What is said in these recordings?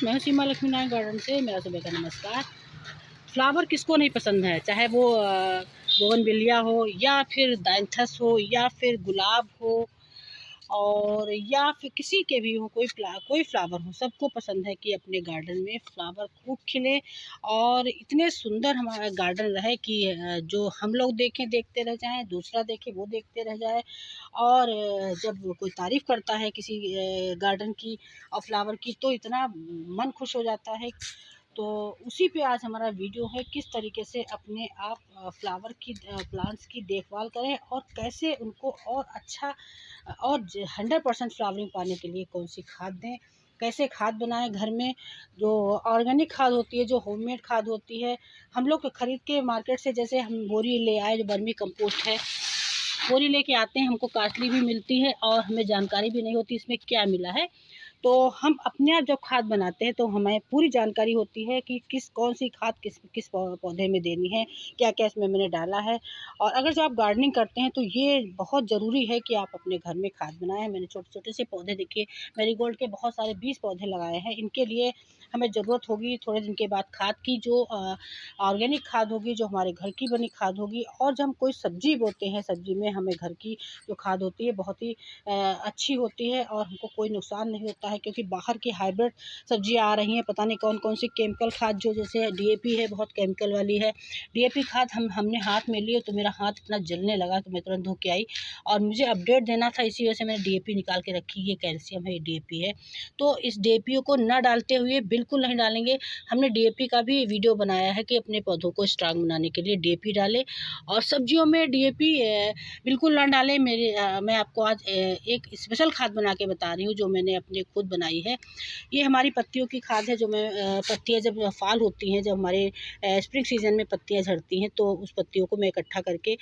मैं हूं सीमा लक्ष्मी नारायण गार्डन से। मेरा सुबह का नमस्कार। फ्लावर किसको नहीं पसंद है, चाहे वो बोगनविलिया हो या फिर डायंथस हो या फिर गुलाब हो और या फिर किसी के भी हो, कोई फ्लावर हो, सबको पसंद है कि अपने गार्डन में फ्लावर खूब खिले और इतने सुंदर हमारा गार्डन रहे कि जो हम लोग देखते रह जाएं, दूसरा देखे वो देखते रह जाए। और जब कोई तारीफ़ करता है किसी गार्डन की और फ्लावर की तो इतना मन खुश हो जाता है। तो उसी पे आज हमारा वीडियो है, किस तरीके से अपने आप फ्लावर की प्लांट्स की देखभाल करें और कैसे उनको और अच्छा और 100% फ्लावरिंग पाने के लिए कौन सी खाद दें, कैसे खाद बनाएं घर में। जो ऑर्गेनिक खाद होती है, जो होममेड खाद होती है, हम लोग ख़रीद के मार्केट से जैसे हम बोरी ले आए, जो वर्मी कंपोस्ट है बोरी लेके आते हैं, हमको कास्टली भी मिलती है और हमें जानकारी भी नहीं होती इसमें क्या मिला है। तो हम अपने आप जब खाद बनाते हैं तो हमें पूरी जानकारी होती है कि कौन सी खाद किस किस पौधे में देनी है, क्या क्या इसमें मैंने डाला है। और अगर जब आप गार्डनिंग करते हैं तो ये बहुत ज़रूरी है कि आप अपने घर में खाद बनाएं। मैंने छोटे छोटे से पौधे देखिए, मैरीगोल्ड के बहुत सारे 20 पौधे लगाए हैं। इनके लिए हमें ज़रूरत होगी थोड़े दिन के बाद खाद की, जो ऑर्गेनिक खाद होगी, जो हमारे घर की बनी खाद होगी। और जब हम कोई सब्जी बोते हैं, सब्जी में हमें घर की जो खाद होती है बहुत ही अच्छी होती है और हमको कोई नुकसान नहीं होता है, क्योंकि बाहर की हाइब्रिड सब्जियां आ रही हैं, पता नहीं कौन कौन सी केमिकल खाद, जो जैसे डीएपी है बहुत केमिकल वाली है। डीएपी खाद हमने हाथ में लिए तो मेरा हाथ इतना जलने लगा तो मैं तुरंत धो के आई और मुझे अपडेट देना था, इसी वजह से मैंने डीएपी निकाल के रखी। ये कैल्शियम है, ये डीएपी है। तो इस डीएपी को न डालते हुए, बिल्कुल नहीं डालेंगे। हमने डीएपी का भी वीडियो बनाया है कि अपने पौधों को स्ट्रांग बनाने के लिए डीएपी डालें और सब्जियों में डीएपी बिल्कुल ना डालें। मैं आपको आज एक स्पेशल खाद बना के बता रही हूँ जो मैंने अपने खुद बनाई है। ये हमारी पत्तियों की खाद है, जो मैं पत्तियाँ जब फाल होती हैं, जब हमारे स्प्रिंग सीजन में पत्तियाँ झड़ती हैं तो उस पत्तियों को मैं इकट्ठा करके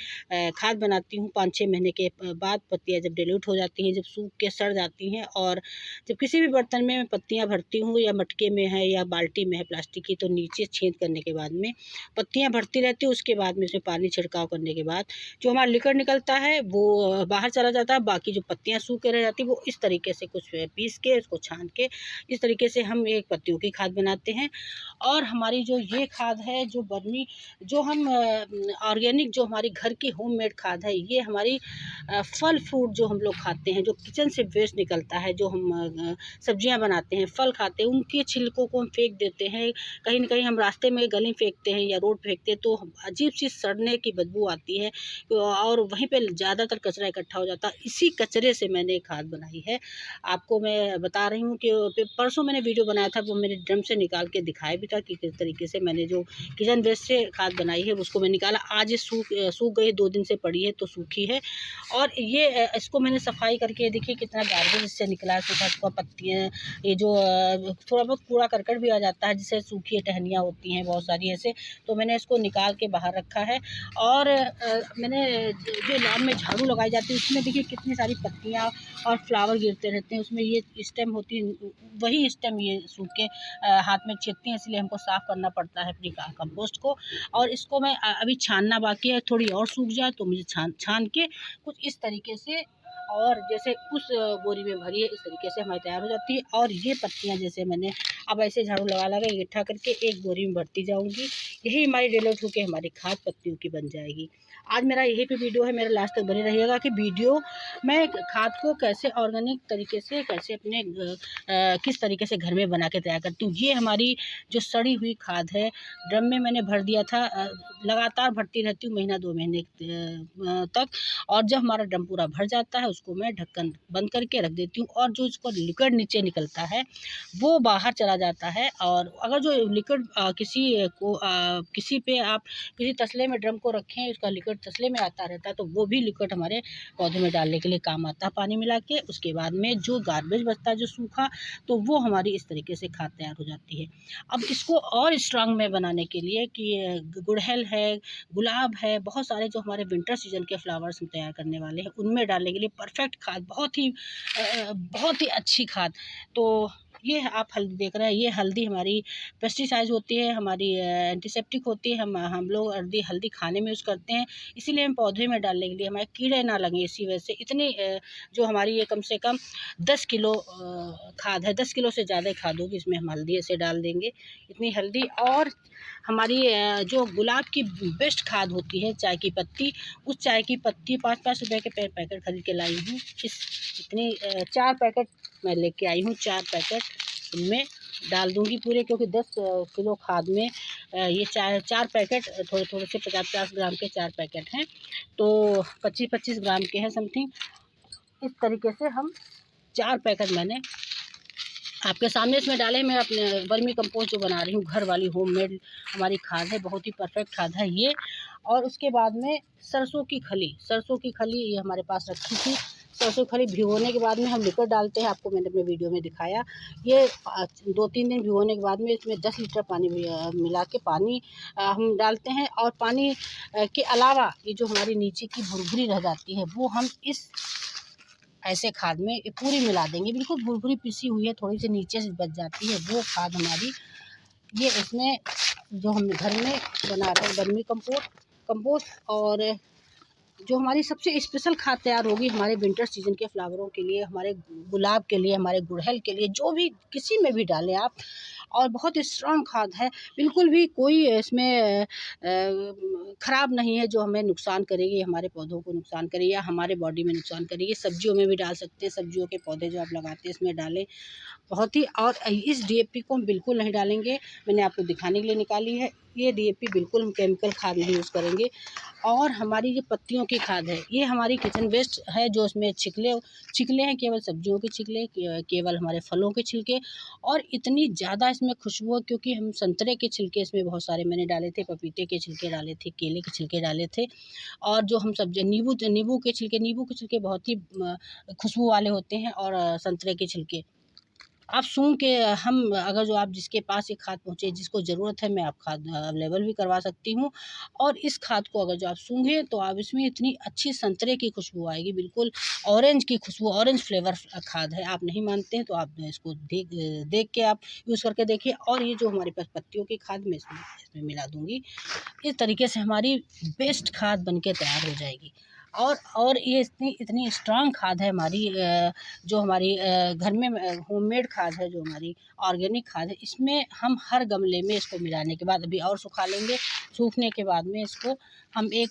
खाद बनाती हूँ। 5-6 महीने के बाद पत्तियाँ जब डिल्यूट हो जाती हैं, जब सूख के सड़ जाती हैं, और जब किसी भी बर्तन में मैं पत्तियाँ भरती हूँ, या मटके में है या बाल्टी में है प्लास्टिक की, तो नीचे छेद करने के बाद में पत्तियाँ भरती रहती है। उसके बाद में उसमें पानी छिड़काव करने के बाद जो हमारा लिक्विड निकलता है वो बाहर चला जाता है। बाकी जो पत्तियाँ सूख के रह जाती है वो इस तरीके से कुछ पीस के, उसको छान के, इस तरीके से हम एक पत्तियों की खाद बनाते हैं। और हमारी जो ये खाद है, जो बर्मी, जो हम ऑर्गेनिक, जो हमारी घर की होममेड खाद है, ये हमारी फल फ्रूट जो हम लोग खाते हैं, जो किचन से वेस्ट निकलता है, जो हम सब्जियां बनाते हैं, फल खाते हैं, उनके छिलकों को हम फेंक देते हैं। कहीं ना कहीं हम रास्ते में गली फेंकते हैं या रोड फेंकते हैं तो अजीब सी सड़ने की बदबू आती है और वहीं पे ज़्यादातर कचरा इकट्ठा हो जाता है। इसी कचरे से मैंने खाद बनाई है। आपको मैं बता रही हूँ कि परसों मैंने वीडियो बनाया था, वो मेरे ड्रम से निकाल के दिखाया भी था कि किस तरीके से मैंने जो किचन वेस्ट से खाद बनाई है उसको मैं निकाला। आज ये सूख गई, 2 दिन से पड़ी है तो सूखी है। और ये इसको मैंने सफाई करके, देखिए कितना गार्बेज इससे निकला है, सूखा पत्तियाँ, ये जो थोड़ा बहुत कूड़ा करकट भी आ जाता है, जिससे सूखी टहनियाँ होती हैं बहुत सारी ऐसे, तो मैंने इसको निकाल के बाहर रखा है। और मैंने जो लॉन में झाड़ू लगाई जाती है उसमें देखिए कितनी सारी पत्तियाँ और फ्लावर गिरते रहते हैं, उसमें ये स्टेम होती है, वही स्टेम ये सूख के हाथ में छेदती हैं, इसलिए हमको साफ़ करना पड़ता है अपनी कंपोस्ट को। और इसको मैं अभी छानना बाकी है, थोड़ी और सूख जाए तो मुझे छान के कुछ इस तरीके से, और जैसे उस बोरी में भरी है इस तरीके से हमारी तैयार हो जाती है। और ये पत्तियाँ जैसे मैंने अब ऐसे झाड़ू लगा इकट्ठा करके एक बोरी में भरती जाऊंगी। यही हमारी डिलीट होकर हमारी खाद पत्तियों की बन जाएगी। आज मेरा यही पे वीडियो है, मेरा लास्ट तक बने रहिएगा कि वीडियो मैं खाद को कैसे ऑर्गेनिक तरीके से, कैसे अपने किस तरीके से घर में बना के तैयार करती हूँ। ये हमारी जो सड़ी हुई खाद है, ड्रम में मैंने भर दिया था, लगातार भरती रहती हूँ महीना 2 महीने तक। और जब हमारा ड्रम पूरा भर जाता है उसको मैं ढक्कन बंद करके रख देती हूँ, और जो इसको लिक्विड नीचे निकलता है वो बाहर चला जाता है। और अगर जो लिक्विड किसी पे आप किसी तसले में ड्रम को रखें, उसका लिक्विड तसले में आता रहता है, तो वो भी लिक्विड हमारे पौधे में डालने के लिए काम आता है पानी मिला के। उसके बाद में जो गार्बेज बचता है, जो सूखा, तो वो हमारी इस तरीके से खाद तैयार हो जाती है। अब इसको और स्ट्रांग में बनाने के लिए कि गुड़हल है, गुलाब है, बहुत सारे जो हमारे विंटर सीजन के फ्लावर्स हम तैयार करने वाले हैं, उनमें डालने के लिए परफेक्ट खाद, बहुत ही अच्छी खाद। तो ये आप हल्दी देख रहे हैं, ये हल्दी हमारी पेस्टिसाइड होती है, हमारी एंटीसेप्टिक होती है। हम लोग हल्दी खाने में यूज़ करते हैं, इसीलिए हम पौधे में डालने के लिए हमारे कीड़े ना लगें, इसी वजह से इतनी जो हमारी ये कम से कम 10 किलो खाद है, 10 किलो से ज़्यादा खाद होगी, इसमें हम हल्दी ऐसे डाल देंगे, इतनी हल्दी। और हमारी जो गुलाब की बेस्ट खाद होती है चाय की पत्ती, उस चाय की पत्ती 5-5 रुपए के पैकेट खरीद के लाई हूँ। इतनी 4 पैकेट मैं लेके आई हूँ, 4 पैकेट इनमें डाल दूँगी पूरे, क्योंकि 10 किलो खाद में ये 4 पैकेट थोड़े थोड़े से 50-50 ग्राम के 4 पैकेट हैं, तो 25-25 ग्राम के हैं समथिंग। इस तरीके से हम 4 पैकेट मैंने आपके सामने इसमें डाले। मैं अपने वर्मी कंपोस्ट जो बना रही हूँ, घर वाली होममेड हमारी खाद है, बहुत ही परफेक्ट खाद है ये। और उसके बाद में सरसों की खली ये हमारे पास रखी थी। सरसों की खली भिगोने के बाद में हम लिक्विड डालते हैं, आपको मैंने अपने वीडियो में दिखाया। ये 2-3 दिन भिगोने के बाद में इसमें 10 लीटर पानी मिला के पानी हम डालते हैं। और पानी के अलावा ये जो हमारी नीचे की भुरभुरी रह जाती है, वो हम इस ऐसे खाद में ये पूरी मिला देंगे। बिल्कुल भुरभुरी पिसी हुई है, थोड़ी सी नीचे से बच जाती है, वो खाद हमारी ये इसमें जो हम घर में बना रहे हैं वर्मी कंपोस्ट। और जो हमारी सबसे स्पेशल खाद तैयार होगी हमारे विंटर सीजन के फ्लावरों के लिए, हमारे गुलाब के लिए, हमारे गुड़हल के लिए, जो भी किसी में भी डालें आप। और बहुत स्ट्रॉन्ग खाद है, बिल्कुल भी कोई इसमें ख़राब नहीं है जो हमें नुकसान करेगी, हमारे पौधों को नुकसान करेगी या हमारे बॉडी में नुकसान करेगी। सब्जियों में भी डाल सकते हैं, सब्जियों के पौधे जो आप लगाते हैं इसमें डालें, बहुत ही। और इस डीएपी को हम बिल्कुल नहीं डालेंगे, मैंने आपको दिखाने के लिए निकाली है। ये डीएपी बिल्कुल हम केमिकल खाद नहीं यूज़ करेंगे। और हमारी ये पत्तियों की खाद है, ये हमारी किचन वेस्ट है, जो इसमें छिकले हैं, केवल सब्जियों के छिकले, केवल हमारे फलों के छिलके। और इतनी ज़्यादा इसमें खुशबू है, क्योंकि हम संतरे के छिलके इसमें बहुत सारे मैंने डाले थे, पपीते के छिलके डाले थे, केले के छिलके डाले थे। और जो हम सब्जी नींबू के छिलके बहुत ही खुशबू वाले होते हैं। और संतरे के छिलके आप सूंघ के, हम अगर जो आप जिसके पास ये खाद पहुँचे, जिसको ज़रूरत है, मैं आप खाद अवेलेबल भी करवा सकती हूँ। और इस खाद को अगर जो आप सूंघें तो आप इसमें इतनी अच्छी संतरे की खुशबू आएगी, बिल्कुल ऑरेंज की खुशबू, ऑरेंज फ्लेवर खाद है। आप नहीं मानते हैं तो आप इसको देख के आप यूज़ करके देखिए। और ये जो हमारे पास पत्तियों की खाद मैं इसमें मिला दूँगी, इस तरीके से हमारी बेस्ट खाद बन के तैयार हो जाएगी। और ये इतनी स्ट्रांग खाद है हमारी, जो हमारी घर में होममेड खाद है, जो हमारी ऑर्गेनिक खाद है। इसमें हम हर गमले में इसको मिलाने के बाद अभी और सुखा लेंगे, सूखने के बाद में इसको हम एक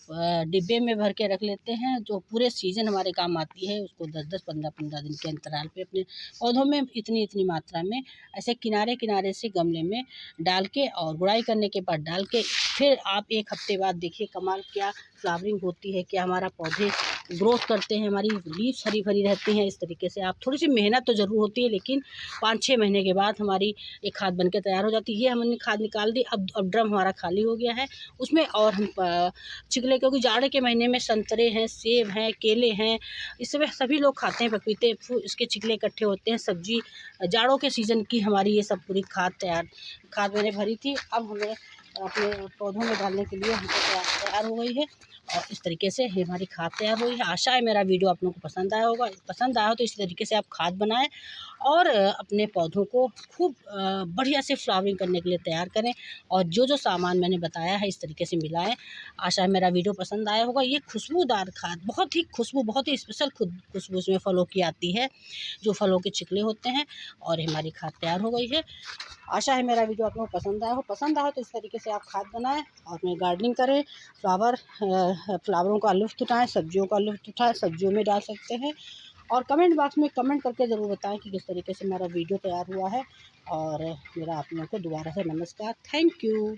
डिब्बे में भर के रख लेते हैं, जो पूरे सीज़न हमारे काम आती है। उसको 10-10, 15-15 दिन के अंतराल पे अपने पौधों में इतनी मात्रा में ऐसे किनारे से गमले में डाल के, और गुड़ाई करने के बाद डाल के, फिर आप 1 हफ्ते बाद देखिए कमाल, क्या फ्लावरिंग होती है, क्या हमारा पौधे ग्रोथ करते हैं, हमारी लीव्स हरी भरी रहती हैं। इस तरीके से आप थोड़ी सी मेहनत तो ज़रूर होती है, लेकिन 5-6 महीने के बाद हमारी एक खाद बन के तैयार हो जाती है। ये हमने खाद निकाल दी, अब ड्रम हमारा खाली हो गया है, उसमें और हम छिकले, क्योंकि जाड़े के महीने में संतरे हैं, सेब हैं, केले हैं, इस समय सभी लोग खाते हैं, पपीते, इसके छिकले इकट्ठे होते हैं। सब्जी जाड़ों के सीज़न की हमारी ये सब पूरी खाद मैंने भरी थी, अब हमें अपने पौधों में डालने के लिए हमको तैयार हो गई है। और इस तरीके से हमारी खाद तैयार हुई है। आशा है मेरा वीडियो आप लोगों को पसंद आया होगा। पसंद आया हो तो इस तरीके से आप खाद बनाएं और अपने पौधों को खूब बढ़िया से फ्लावरिंग करने के लिए तैयार करें। और जो सामान मैंने बताया है इस तरीके से मिलाएं। आशा है मेरा वीडियो पसंद आया होगा। ये खुशबूदार खाद, बहुत ही स्पेशल खुशबू इसमें फलों की आती है, जो फलों के छिकले होते हैं। और हमारी खाद तैयार हो गई है। आशा है मेरा वीडियो आप लोगों को पसंद आया हो तो इस तरीके से आप खाद बनाएं और अपनी गार्डनिंग करें, फ्लावरों का लुत्फ़ उठाएं, सब्जियों का लुत्फ़ उठाएं, सब्जियों में डाल सकते हैं। और कमेंट बॉक्स में कमेंट करके ज़रूर बताएं कि किस तरीके से मेरा वीडियो तैयार हुआ है। और मेरा आप लोगों को दोबारा से नमस्कार, थैंक यू।